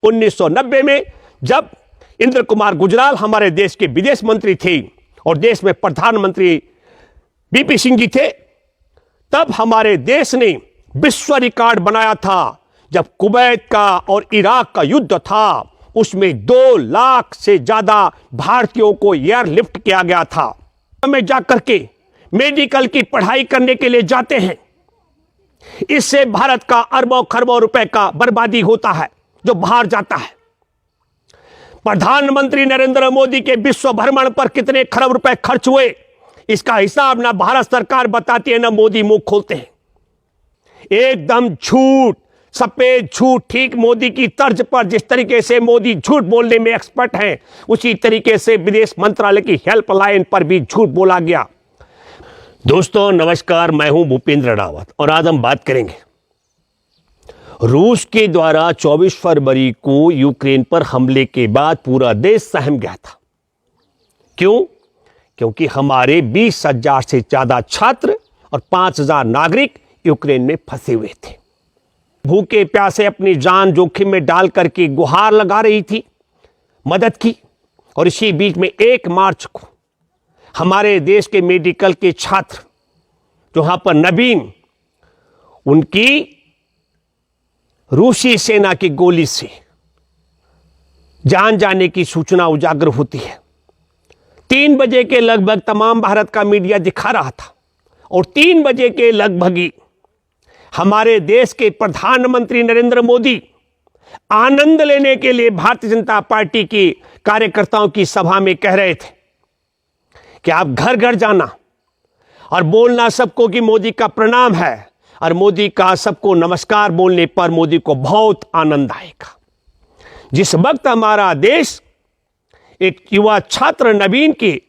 1990 में जब इंद्र कुमार गुजराल हमारे देश के विदेश मंत्री थे और देश में प्रधानमंत्री बीपी सिंह जी थे, तब हमारे देश ने विश्व रिकॉर्ड बनाया था। जब कुवैत का और इराक का युद्ध था, उसमें 2 लाख से ज्यादा भारतीयों को एयरलिफ्ट किया गया था। में जाकर के मेडिकल की पढ़ाई करने के लिए जाते हैं, इससे भारत का अरबों खरबों रुपए का बर्बादी होता है जो बाहर जाता है। प्रधानमंत्री नरेंद्र मोदी के विश्व भ्रमण पर कितने खरब रुपए खर्च हुए, इसका हिसाब ना भारत सरकार बताती है ना मोदी मुंह खोलते हैं। एकदम झूठ, सफेद झूठ। ठीक मोदी की तर्ज पर जिस तरीके से मोदी झूठ बोलने में एक्सपर्ट हैं, उसी तरीके से विदेश मंत्रालय की हेल्पलाइन पर भी झूठ बोला गया। दोस्तों नमस्कार, मैं हूं भूपेंद्र रावत और आज हम बात करेंगे रूस के द्वारा 24 फरवरी को यूक्रेन पर हमले के बाद पूरा देश सहम गया था। क्यों? क्योंकि हमारे 20,000 से ज्यादा छात्र और 5,000 नागरिक यूक्रेन में फंसे हुए थे। भूखे प्यासे अपनी जान जोखिम में डाल करके गुहार लगा रही थी मदद की। और इसी बीच में 1 मार्च को हमारे देश के मेडिकल के छात्र जहां पर नवीन, उनकी रूसी सेना की गोली से जान जाने की सूचना उजागर होती है। 3 बजे के लगभग तमाम भारत का मीडिया दिखा रहा था और 3 बजे के लगभग ही हमारे देश के प्रधानमंत्री नरेंद्र मोदी आनंद लेने के लिए भारतीय जनता पार्टी के कार्यकर्ताओं की सभा में कह रहे थे कि आप घर घर जाना और बोलना सबको कि मोदी का प्रणाम है, और मोदी का सबको नमस्कार बोलने पर मोदी को बहुत आनंद आएगा। जिस वक्त हमारा देश एक युवा छात्र नवीन की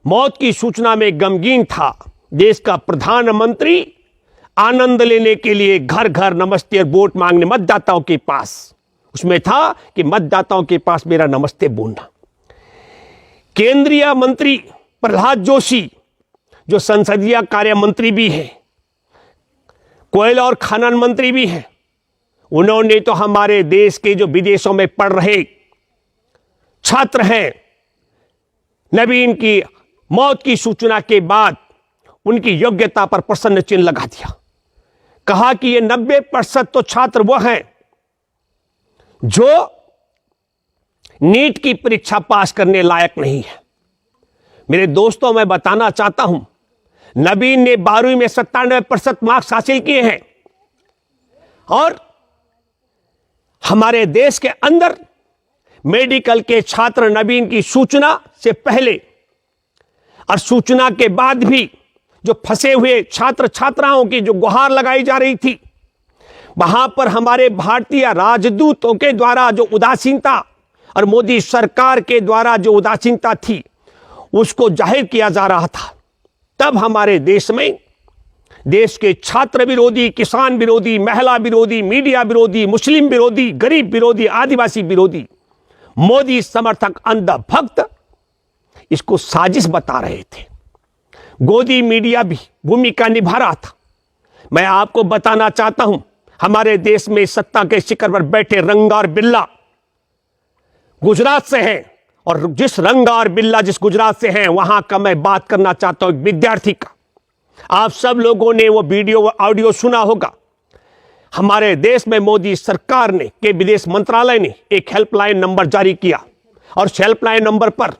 मौत की सूचना में गमगीन था, देश का प्रधानमंत्री आनंद लेने के लिए घर घर नमस्ते और वोट मांगने मतदाताओं के पास, उसमें था कि मतदाताओं के पास मेरा नमस्ते बोलना। केंद्रीय मंत्री प्रहलाद जोशी, जो संसदीय कार्य मंत्री भी हैं, कोयला और खनन मंत्री भी हैं, उन्होंने तो हमारे देश के जो विदेशों में पढ़ रहे छात्र हैं, नवीन की मौत की सूचना के बाद उनकी योग्यता पर प्रश्न चिन्ह लगा दिया। कहा कि ये 90% तो छात्र वो हैं जो नीट की परीक्षा पास करने लायक नहीं है। मेरे दोस्तों, मैं बताना चाहता हूं, नवीन ने 12वीं में 97% मार्क्स हासिल किए हैं और हमारे देश के अंदर मेडिकल के छात्र नवीन की सूचना से पहले और सूचना के बाद भी जो फंसे हुए छात्र छात्राओं की जो गुहार लगाई जा रही थी, वहां पर हमारे भारतीय राजदूतों के द्वारा जो उदासीनता और मोदी सरकार के द्वारा जो उदासीनता थी, उसको जाहिर किया जा रहा था। तब हमारे देश में देश के छात्र विरोधी, किसान विरोधी, महिला विरोधी, मीडिया विरोधी, मुस्लिम विरोधी, गरीब विरोधी, आदिवासी विरोधी, मोदी समर्थक अंधभक्त इसको साजिश बता रहे थे। गोदी मीडिया भी भूमिका निभा रहा था। मैं आपको बताना चाहता हूं, हमारे देश में सत्ता के शिखर पर बैठे रंगार बिल्ला गुजरात से हैं, और जिस रंगार बिल्ला जिस गुजरात से हैं, वहां का मैं बात करना चाहता हूं एक विद्यार्थी का। आप सब लोगों ने वो वीडियो ऑडियो सुना होगा। हमारे देश में मोदी सरकार ने के विदेश मंत्रालय ने एक हेल्पलाइन नंबर जारी किया और उस हेल्पलाइन नंबर पर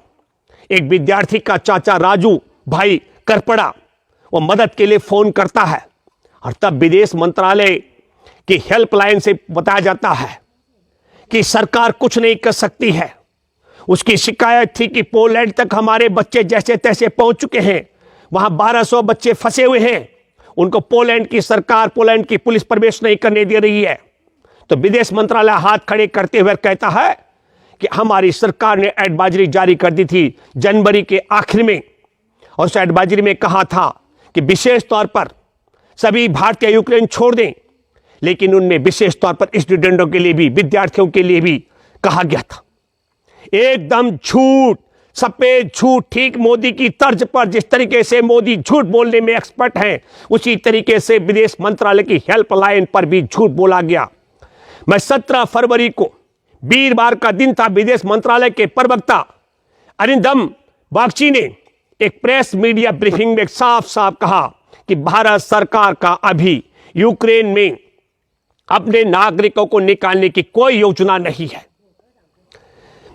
एक विद्यार्थी का चाचा राजू भाई करपड़ा वो मदद के लिए फोन करता है, और तब विदेश मंत्रालय की हेल्पलाइन से बताया जाता है कि सरकार कुछ नहीं कर सकती है। उसकी शिकायत थी कि पोलैंड तक हमारे बच्चे जैसे तैसे पहुंच चुके हैं, वहां 1200 बच्चे फंसे हुए हैं, उनको पोलैंड की सरकार, पोलैंड की पुलिस प्रवेश नहीं करने दे रही है। तो विदेश मंत्रालय हाथ खड़े करते हुए कहता है कि हमारी सरकार ने एडवाइजरी जारी कर दी थी जनवरी के आखिर में, और उस एडवाइजरी में कहा था कि विशेष तौर पर सभी भारतीय यूक्रेन छोड़ दें, लेकिन उनमें विशेष तौर पर स्टूडेंटों के लिए भी, विद्यार्थियों के लिए भी कहा गया था। एकदम झूठ, सफेद झूठ। ठीक मोदी की तर्ज पर जिस तरीके से मोदी झूठ बोलने में एक्सपर्ट हैं, उसी तरीके से विदेश मंत्रालय की हेल्पलाइन पर भी झूठ बोला गया। मैं 17 फरवरी को वीरवार का दिन था। विदेश मंत्रालय के प्रवक्ता अरिंदम बागची ने एक प्रेस मीडिया ब्रीफिंग में साफ साफ कहा कि भारत सरकार का अभी यूक्रेन में अपने नागरिकों को निकालने की कोई योजना नहीं है।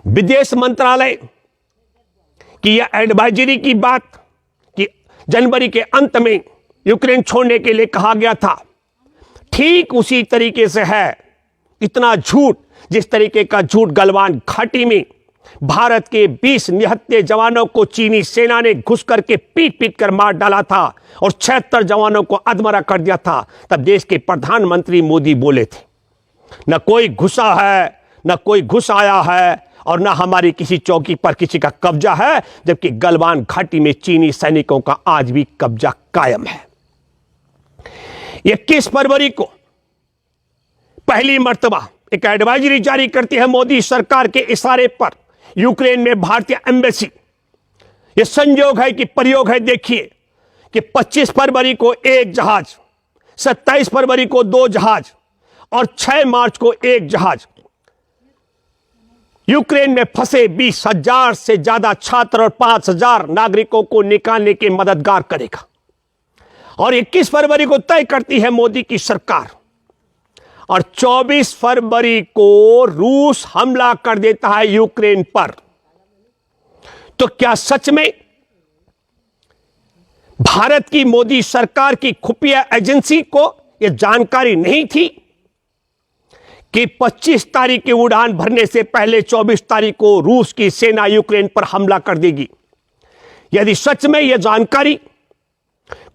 विदेश मंत्रालय की यह एडवाइजरी की बात कि जनवरी के अंत में यूक्रेन छोड़ने के लिए कहा गया था, ठीक उसी तरीके से है। इतना झूठ, जिस तरीके का झूठ गलवान घाटी में भारत के 20 निहत्थे जवानों को चीनी सेना ने घुस करके पीट पीट कर मार डाला था और 76 जवानों को अधमरा कर दिया था, तब देश के प्रधानमंत्री मोदी बोले थे, न कोई घुसा है, न कोई घुस आया है और न हमारी किसी चौकी पर किसी का कब्जा है, जबकि गलवान घाटी में चीनी सैनिकों का आज भी कब्जा कायम है। 21 फरवरी को पहली मर्तबा एक एडवाइजरी जारी करती है मोदी सरकार के इशारे पर यूक्रेन में भारतीय एम्बेसी। यह संयोग है कि प्रयोग है। देखिए कि 25 फरवरी को एक जहाज, 27 फरवरी को 2 जहाज और 6 मार्च को 1 जहाज यूक्रेन में फंसे 20,000 से ज्यादा छात्र और 5,000 नागरिकों को निकालने के मददगार करेगा। और 21 फरवरी को तय करती है मोदी की सरकार और 24 फरवरी को रूस हमला कर देता है यूक्रेन पर। तो क्या सच में भारत की मोदी सरकार की खुफिया एजेंसी को यह जानकारी नहीं थी कि 25 तारीख की उड़ान भरने से पहले 24 तारीख को रूस की सेना यूक्रेन पर हमला कर देगी? यदि सच में यह जानकारी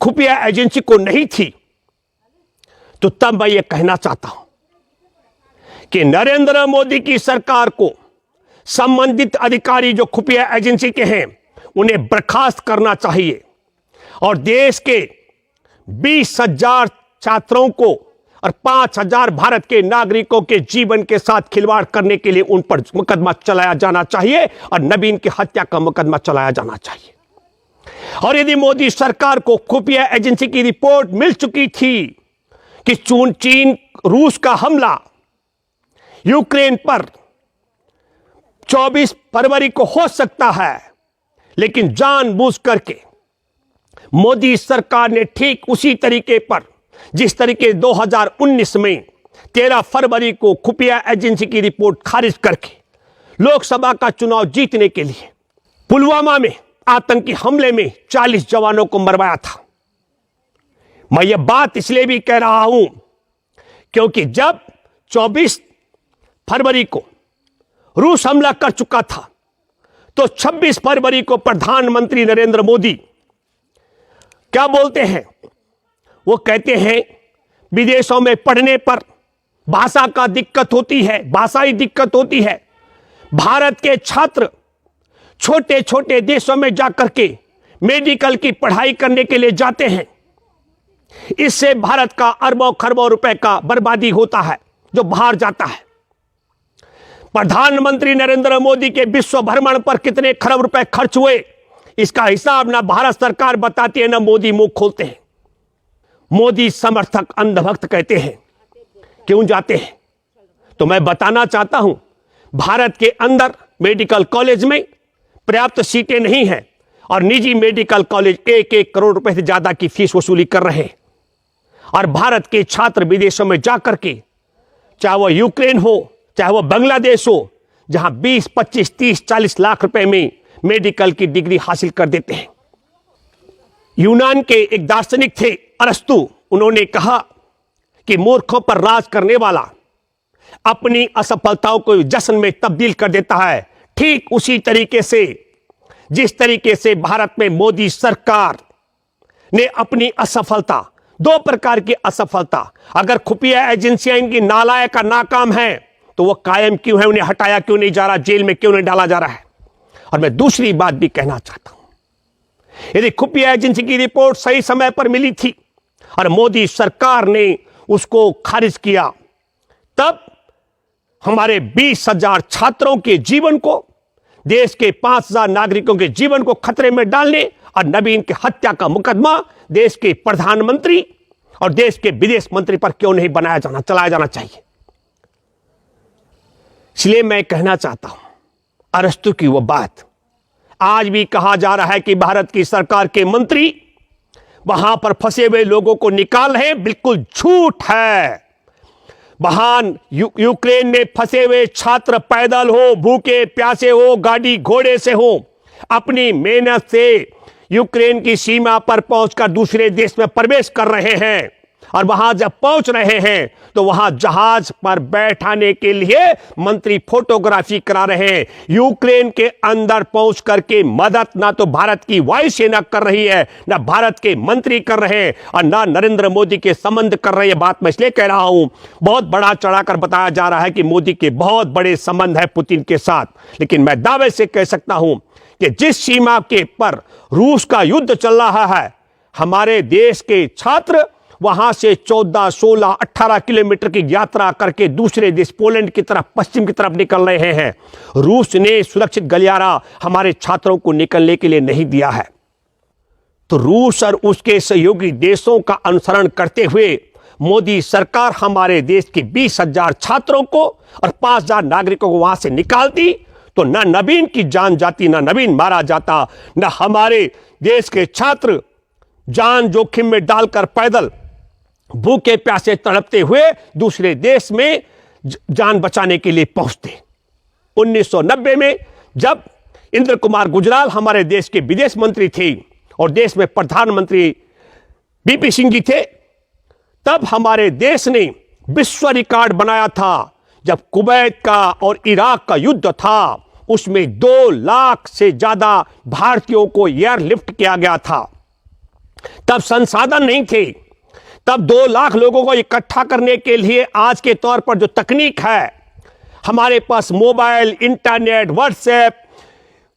खुफिया एजेंसी को नहीं थी, तो तब मैं यह कहना चाहता हूं कि नरेंद्र मोदी की सरकार को संबंधित अधिकारी जो खुफिया एजेंसी के हैं उन्हें बर्खास्त करना चाहिए और देश के 20,000 छात्रों को और 5,000 भारत के नागरिकों के जीवन के साथ खिलवाड़ करने के लिए उन पर मुकदमा चलाया जाना चाहिए और नवीन की हत्या का मुकदमा चलाया जाना चाहिए। और यदि मोदी सरकार को खुफिया एजेंसी की रिपोर्ट मिल चुकी थी कि चीन रूस का हमला यूक्रेन पर 24 फरवरी को हो सकता है, लेकिन जानबूझ करके मोदी सरकार ने ठीक उसी तरीके पर जिस तरीके 2019 में 13 फरवरी को खुफिया एजेंसी की रिपोर्ट खारिज करके लोकसभा का चुनाव जीतने के लिए पुलवामा में आतंकी हमले में 40 जवानों को मरवाया था। मैं यह बात इसलिए भी कह रहा हूं क्योंकि जब 24 फरवरी को रूस हमला कर चुका था तो 26 फरवरी को प्रधानमंत्री नरेंद्र मोदी क्या बोलते हैं? वो कहते हैं विदेशों में पढ़ने पर भाषा का दिक्कत होती है, भाषाई दिक्कत होती है। भारत के छात्र छोटे छोटे देशों में जाकर के मेडिकल की पढ़ाई करने के लिए जाते हैं। इससे भारत का अरबों खरबों रुपए का बर्बादी होता है जो बाहर जाता है। प्रधानमंत्री नरेंद्र मोदी के विश्व भ्रमण पर कितने खरब रुपए खर्च हुए, इसका हिसाब ना भारत सरकार बताती है ना मोदी मुंह खोलते हैं। मोदी समर्थक अंधभक्त कहते हैं क्यों जाते हैं? तो मैं बताना चाहता हूं, भारत के अंदर मेडिकल कॉलेज में पर्याप्त सीटें नहीं हैं और निजी मेडिकल कॉलेज 1-1 करोड़ रुपए से ज्यादा की फीस वसूली कर रहे हैं। और भारत के छात्र विदेशों में जाकर के, चाहे वो यूक्रेन हो चाहे वो बांग्लादेश हो, जहां 20, 25, 30, 40 लाख रुपए में मेडिकल की डिग्री हासिल कर देते हैं। यूनान के एक दार्शनिक थे अरस्तु, उन्होंने कहा कि मूर्खों पर राज करने वाला अपनी असफलताओं को जश्न में तब्दील कर देता है। ठीक उसी तरीके से जिस तरीके से भारत में मोदी सरकार ने अपनी असफलता, 2 प्रकार की असफलता, अगर खुफिया एजेंसियां इनकी नालायक का नाकाम है तो वो कायम क्यों है, उन्हें हटाया क्यों नहीं जा रहा, जेल में क्यों नहीं डाला जा रहा है। और मैं दूसरी बात भी कहना चाहता हूं, यदि खुफिया एजेंसी की रिपोर्ट सही समय पर मिली थी और मोदी सरकार ने उसको खारिज किया, तब हमारे 20,000 छात्रों के जीवन को, देश के 5,000 नागरिकों के जीवन को खतरे में डालने और नवीन की हत्या का मुकदमा देश के प्रधानमंत्री और देश के विदेश मंत्री पर क्यों नहीं चलाया जाना चाहिए। इसलिए मैं कहना चाहता हूं, अरस्तु की वो बात आज भी कहा जा रहा है कि भारत की सरकार के मंत्री वहां पर फंसे हुए लोगों को निकाल रहे हैं, बिल्कुल झूठ है। वहां यूक्रेन में फंसे हुए छात्र पैदल हो, भूखे प्यासे हो, गाड़ी घोड़े से हो, अपनी मेहनत से यूक्रेन की सीमा पर पहुंचकर दूसरे देश में प्रवेश कर रहे हैं। और वहां जब पहुंच रहे हैं तो वहां जहाज पर बैठाने के लिए मंत्री फोटोग्राफी करा रहे हैं। यूक्रेन के अंदर पहुंच करके मदद ना तो भारत की वायुसेना कर रही है, ना भारत के मंत्री कर रहे हैं, और ना नरेंद्र मोदी के संबंध कर रहे हैं। बात मैं इसलिए कह रहा हूं, बहुत बड़ा चढ़ाकर बताया जा रहा है कि मोदी के बहुत बड़े संबंध है पुतिन के साथ, लेकिन मैं दावे से कह सकता हूं कि जिस सीमा के पर रूस का युद्ध चल रहा है, हमारे देश के छात्र वहां से 14, 16, 18 किलोमीटर की यात्रा करके दूसरे देश पोलैंड की तरफ, पश्चिम की तरफ निकल रहे हैं। रूस ने सुरक्षित गलियारा हमारे छात्रों को निकलने के लिए नहीं दिया है। तो रूस और उसके सहयोगी देशों का अनुसरण करते हुए मोदी सरकार हमारे देश के 20,000 छात्रों को और 5,000 नागरिकों को वहां से निकालती तो न नवीन की जान जाती, न नवीन मारा जाता, न हमारे देश के छात्र जान जोखिम में डालकर पैदल भूखे प्यासे तड़पते हुए दूसरे देश में जान बचाने के लिए पहुंचते। 1990 में जब इंद्र कुमार गुजराल हमारे देश के विदेश मंत्री थे और देश में प्रधानमंत्री बीपी सिंह जी थे, तब हमारे देश ने विश्व रिकॉर्ड बनाया था। जब कुवैत का और इराक का युद्ध था, उसमें 2 लाख से ज्यादा भारतीयों को एयरलिफ्ट किया गया था। तब संसाधन नहीं थे, तब 2 लाख लोगों को इकट्ठा करने के लिए आज के तौर पर जो तकनीक है, हमारे पास मोबाइल, इंटरनेट, व्हाट्सएप,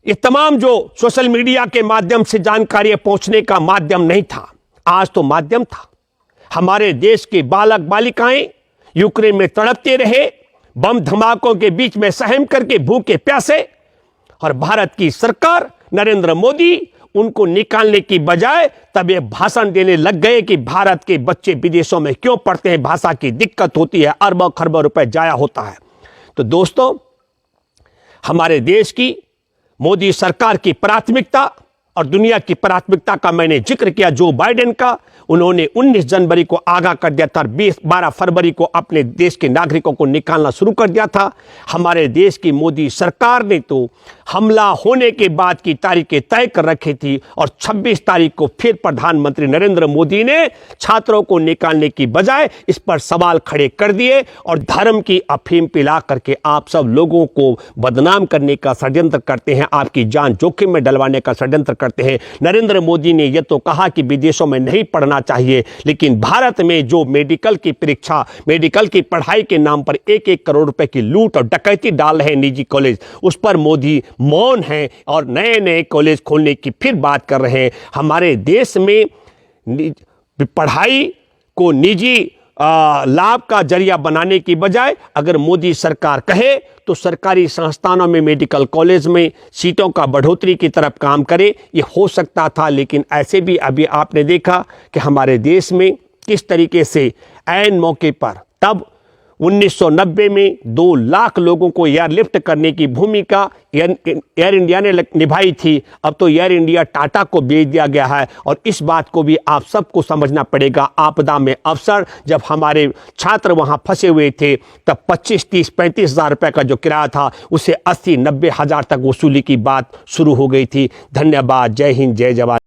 ये तमाम जो सोशल मीडिया के माध्यम से जानकारी पहुंचने का माध्यम नहीं था, आज तो माध्यम था। हमारे देश के बालक बालिकाएं यूक्रेन में तड़पते रहे, बम धमाकों के बीच में सहम करके भूखे प्यासे, और भारत की सरकार नरेंद्र मोदी उनको निकालने की बजाय तब ये भाषण देने लग गए कि भारत के बच्चे विदेशों में क्यों पढ़ते हैं, भाषा की दिक्कत होती है, अरबों खरबों रुपए जाया होता है। तो दोस्तों, हमारे देश की मोदी सरकार की प्राथमिकता और दुनिया की प्राथमिकता का मैंने जिक्र किया। जो बाइडेन का, उन्होंने 19 जनवरी को आगाह कर दिया था और 12 फरवरी को अपने देश के नागरिकों को निकालना शुरू कर दिया था। हमारे देश की मोदी सरकार ने तो हमला होने के बाद की तारीखें तय कर रखी थी और 26 तारीख को फिर प्रधानमंत्री नरेंद्र मोदी ने छात्रों को निकालने की बजाय इस पर सवाल खड़े कर दिए और धर्म की अफीम पिला करके आप सब लोगों को बदनाम करने का षड्यंत्र करते हैं, आपकी जान जोखिम में डलवाने का षड्यंत्र करते हैं। नरेंद्र मोदी ने यह तो कहा कि विदेशों में नहीं पढ़ना चाहिए, लेकिन भारत में जो मेडिकल की परीक्षा, मेडिकल की पढ़ाई के नाम पर 1-1 करोड़ रुपए की लूट और डकैती डाल रहे हैं निजी कॉलेज, उस पर मोदी मौन है और नए नए कॉलेज खोलने की फिर बात कर रहे हैं। हमारे देश में पढ़ाई को निजी लाभ का जरिया बनाने की बजाय अगर मोदी सरकार कहे तो सरकारी संस्थानों में, मेडिकल कॉलेज में सीटों का बढ़ोतरी की तरफ काम करे, ये हो सकता था। लेकिन ऐसे भी अभी आपने देखा कि हमारे देश में किस तरीके से ऐन मौके पर तब 1990 में 2 लाख लोगों को एयरलिफ्ट करने की भूमिका एयर इंडिया ने निभाई थी। अब तो एयर इंडिया टाटा को बेच दिया गया है और इस बात को भी आप सबको समझना पड़ेगा। आपदा में अवसर, जब हमारे छात्र वहां फंसे हुए थे तब 25, 30, 35 हज़ार रुपये का जो किराया था उसे 80, 90 हज़ार तक वसूली की बात शुरू हो गई थी। धन्यवाद। जय हिंद, जय जवान।